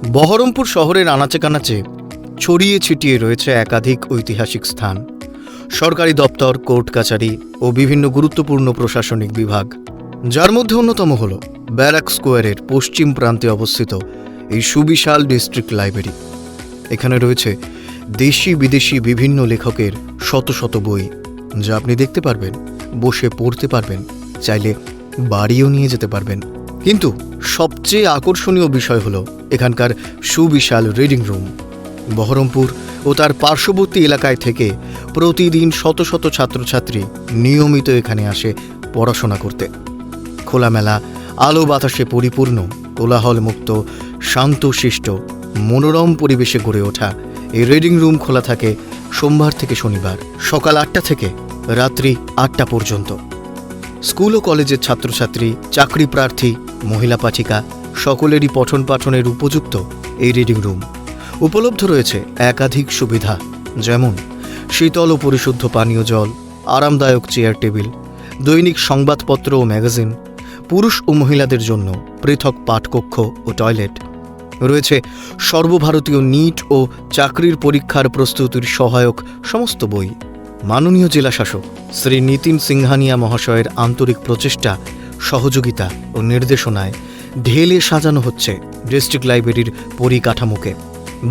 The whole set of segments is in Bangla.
বহরমপুর শহরের আনাচে কানাচে ছড়িয়ে ছিটিয়ে রয়েছে একাধিক ঐতিহাসিক স্থান, সরকারি দপ্তর, কোর্ট কাছারি ও বিভিন্ন গুরুত্বপূর্ণ প্রশাসনিক বিভাগ, যার মধ্যে অন্যতম হল ব্যারাক স্কোয়ারের পশ্চিম প্রান্তে অবস্থিত এই সুবিশাল ডিস্ট্রিক্ট লাইব্রেরি। এখানে রয়েছে দেশি বিদেশি বিভিন্ন লেখকের শত শত বই, যা আপনি দেখতে পারবেন, বসে পড়তে পারবেন, চাইলে বাড়িও নিয়ে যেতে পারবেন। কিন্তু সবচেয়ে আকর্ষণীয় বিষয় হলো এখানকার সুবিশাল রিডিং রুম। বহরমপুর ও তার পার্শ্ববর্তী এলাকায় থেকে প্রতিদিন শত শত ছাত্রছাত্রী নিয়মিত এখানে আসে পড়াশোনা করতে। খোলামেলা আলো বাতাসে পরিপূর্ণ, কোলাহলমুক্ত, শান্তশিষ্ট, মনোরম পরিবেশে গড়ে ওঠা এই রিডিং রুম খোলা থাকে সোমবার থেকে শনিবার সকাল ৮টা থেকে রাত্রি ৮টা পর্যন্ত। স্কুল ও কলেজের ছাত্রছাত্রী, চাকরি প্রার্থী, মহিলা পাঠিকা সকলেরই পঠন পাঠনের উপযুক্ত এই রিডিং রুম। উপলব্ধ রয়েছে একাধিক সুবিধা, যেমন শীতল ও পরিশুদ্ধ পানীয় জল, আরামদায়ক চেয়ার টেবিল, দৈনিক সংবাদপত্র ও ম্যাগাজিন, পুরুষ ও মহিলাদের জন্য পৃথক পাঠকক্ষ ও টয়লেট। রয়েছে সর্বভারতীয় নিট ও চাকরির পরীক্ষার প্রস্তুতির সহায়ক সমস্ত বই। মাননীয় জেলাশাসক শ্রী নিতিন সিংহানিয়া মহাশয়ের আন্তরিক প্রচেষ্টা, সহযোগিতা ও নির্দেশনায় ঢেলে সাজানো হচ্ছে ডিস্ট্রিক্ট লাইব্রেরির পরিকাঠামোকে।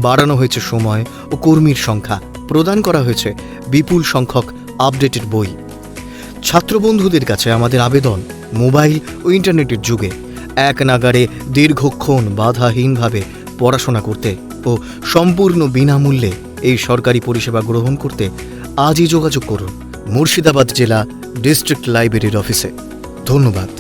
বাড়ানো হয়েছে সময় ও কর্মীর সংখ্যা, প্রদান করা হয়েছে বিপুল সংখ্যক আপডেটেড বই। ছাত্রবন্ধুদের কাছে আমাদের আবেদন, মোবাইল ও ইন্টারনেটের যুগে এক নাগাড়ে দীর্ঘক্ষণ বাধাহীনভাবে পড়াশোনা করতে ও সম্পূর্ণ বিনামূল্যে এই সরকারি পরিষেবা গ্রহণ করতে আজই যোগাযোগ করুন মুর্শিদাবাদ জেলা ডিস্ট্রিক্ট লাইব্রেরির অফিসে। ধন্যবাদ।